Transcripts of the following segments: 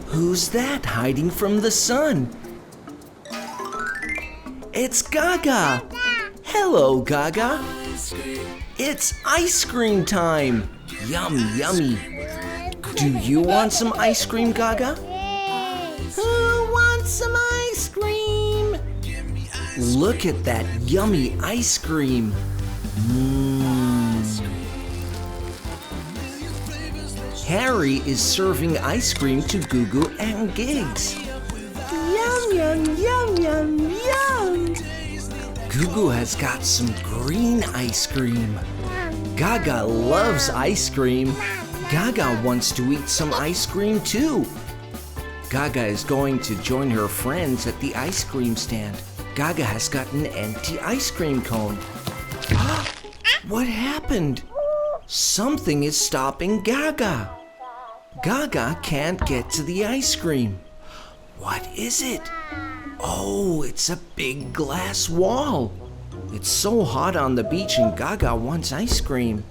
Who's that hiding from the sun? It's Gaga! Hello, Gaga! It's ice cream time! Yum, yummy! Do you want some ice cream, Gaga? Who wants some ice cream? Look at that yummy ice cream! Harry is serving ice cream to GooGoo and Gigs. Yum, yum, yum, yum, yum! GooGoo has got some green ice cream. Gaga loves ice cream. Gaga wants to eat some ice cream too. Gaga is going to join her friends at the ice cream stand. Gaga has got an empty ice cream cone. What happened? Something is stopping Gaga. Gaga can't get to the ice cream. What is it? Oh, it's a big glass wall. It's so hot on the beach and Gaga wants ice cream.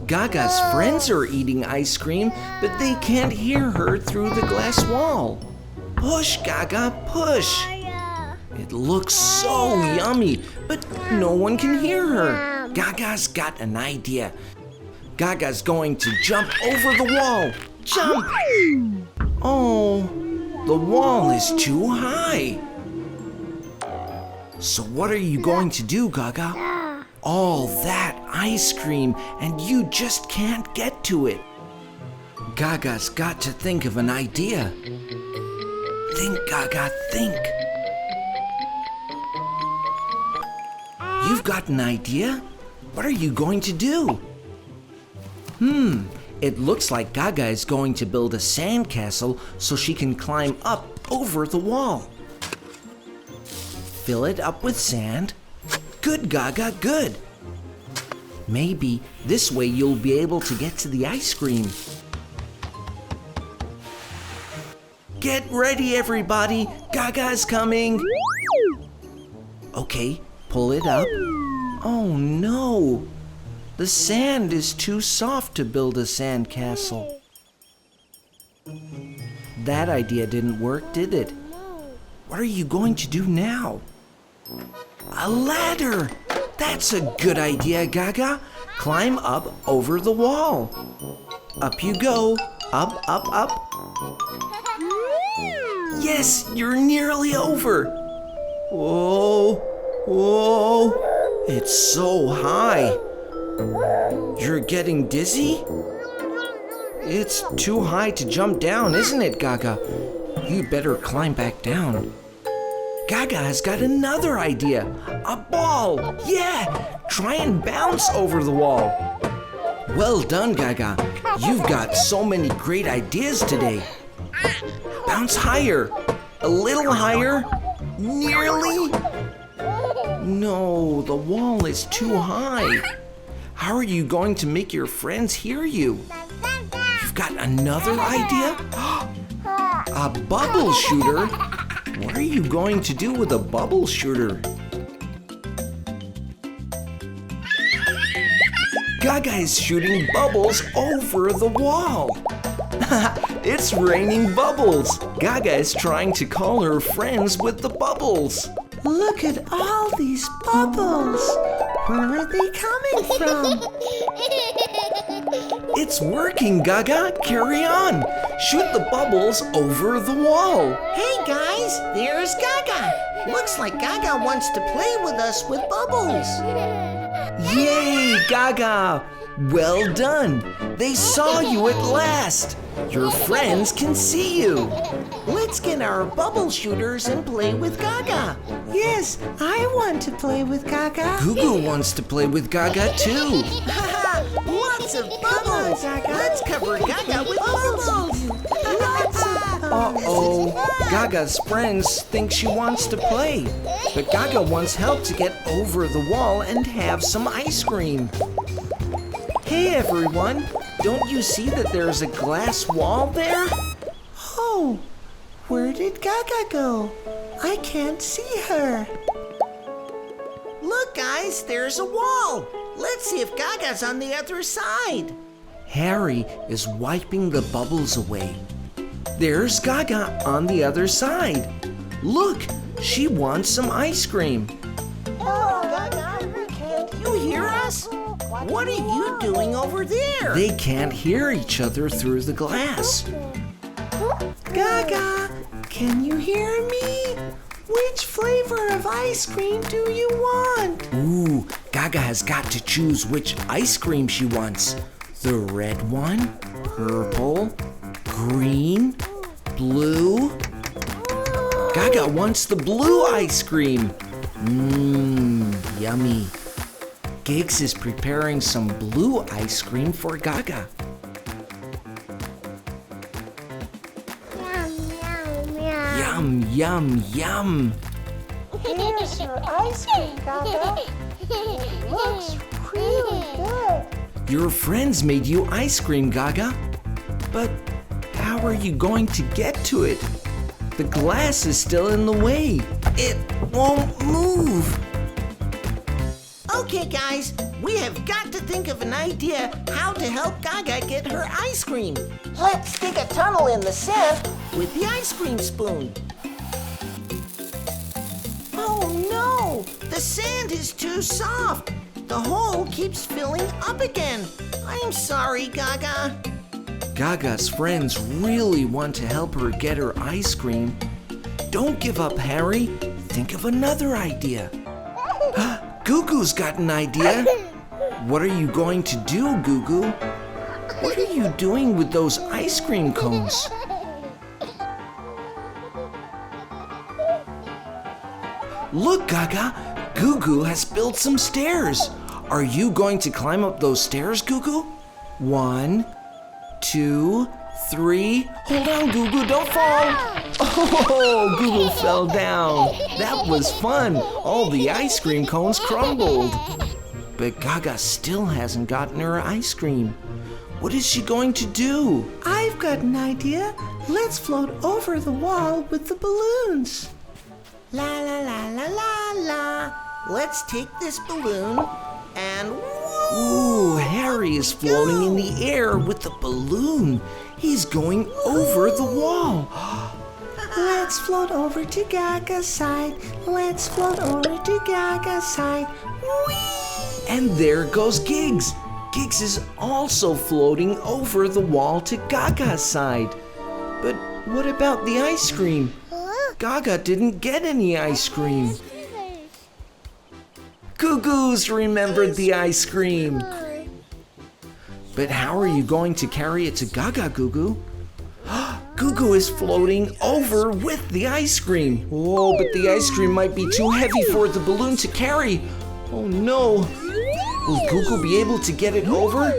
Gaga's friends are eating ice cream, but they can't hear her through the glass wall. Push, Gaga, push. It looks so yummy, but no one can hear her. Gaga's got an idea. Gaga's going to jump over the wall. Jump! Oh, the wall is too high. So what are you going to do, Gaga? All that ice cream and you just can't get to it. Gaga's got to think of an idea. Think, Gaga, think. You've got an idea? What are you going to do? It looks like Gaga is going to build a sandcastle so she can climb up over the wall. Fill it up with sand. Good, Gaga, good. Maybe this way you'll be able to get to the ice cream. Get ready, everybody. Gaga's coming. Okay, pull it up. Oh no. The sand is too soft to build a sandcastle. That idea didn't work, did it? What are you going to do now? A ladder! That's a good idea, Gaga. Climb up over the wall. Up you go. Up, up, up. Yes, you're nearly over. Whoa, whoa. It's so high. You're getting dizzy? It's too high to jump down, isn't it, Gaga? You better climb back down. Gaga has got another idea. A ball! Yeah! Try and bounce over the wall. Well done, Gaga. You've got so many great ideas today. Bounce higher. A little higher. Nearly. No, the wall is too high. How are you going to make your friends hear you? You've got another idea? A bubble shooter? What are you going to do with a bubble shooter? Gaga is shooting bubbles over the wall. It's raining bubbles. Gaga is trying to call her friends with the bubbles. Look at all these bubbles. Where are they coming from? It's working, Gaga. Carry on. Shoot the bubbles over the wall. Hey guys, there's Gaga. Looks like Gaga wants to play with us with bubbles. Yay, Gaga! Well done. They saw you at last. Your friends can see you. Let's get our bubble shooters and play with Gaga. Yes, I want to play with Gaga. GooGoo wants to play with Gaga too. Lots of bubbles. Let's cover Gaga with bubbles. Lots of bubbles. Uh-oh. Gaga's friends think she wants to play, but Gaga wants help to get over the wall and have some ice cream. Hey everyone, don't you see that there's a glass wall there? Oh, where did Gaga go? I can't see her. Look guys, there's a wall. Let's see if Gaga's on the other side. Harry is wiping the bubbles away. There's Gaga on the other side. Look, she wants some ice cream. Hello, Gaga. Can't you hear us? What are you doing over there? They can't hear each other through the glass. Gaga, can you hear me? Which flavor of ice cream do you want? Ooh, Gaga has got to choose which ice cream she wants. The red one, purple, green, blue. Gaga wants the blue ice cream. Mmm, yummy. Gigs is preparing some blue ice cream for Gaga. Yum, yum, yum. Here's your ice cream, Gaga. It looks really good. Your friends made you ice cream, Gaga. But how are you going to get to it? The glass is still in the way. It won't move. Okay, guys, we have got to think of an idea how to help Gaga get her ice cream. Let's dig a tunnel in the sand with the ice cream spoon. Oh no, the sand is too soft. The hole keeps filling up again. I'm sorry, Gaga. Gaga's friends really want to help her get her ice cream. Don't give up, Harry. Think of another idea. GooGoo's got an idea. What are you going to do, GooGoo? What are you doing with those ice cream cones? Look, Gaga, GooGoo has built some stairs. Are you going to climb up those stairs, GooGoo? 1, 2, 3. Hold on, GooGoo, don't fall. Oh, GooGoo fell down. That was fun. All the ice cream cones crumbled. But Gaga still hasn't gotten her ice cream. What is she going to do? I've got an idea. Let's float over the wall with the balloons. La la la la la la. Let's take this balloon and Ooh, Harry is floating in the air with the balloon. He's going over the wall. Let's float over to Gaga's side. Let's float over to Gaga's side. Whee! And there goes Gigs. Gigs is also floating over the wall to Gaga's side. But what about the ice cream? Gaga didn't get any ice cream. GooGoo's remembered the ice cream. But how are you going to carry it to Gaga, GooGoo? GooGoo is floating over with the ice cream. Oh, but the ice cream might be too heavy for the balloon to carry. Oh no. Will GooGoo be able to get it over?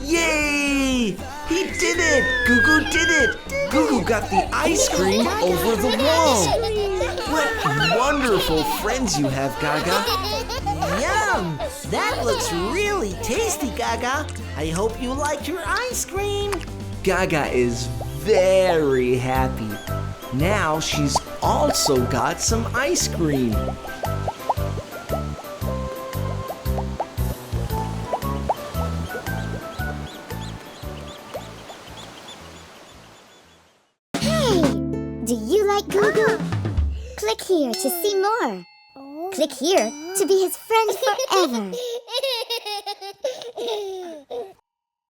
Yay! He did it! GooGoo did it! GooGoo got the ice cream over the wall. What wonderful friends you have, Gaga. yum! That looks really tasty, Gaga. I hope you liked your ice cream. Gaga is very happy. Now she's also got some ice cream. Hey! Do you like GooGoo? Click here to see more. Click here to be his friend forever.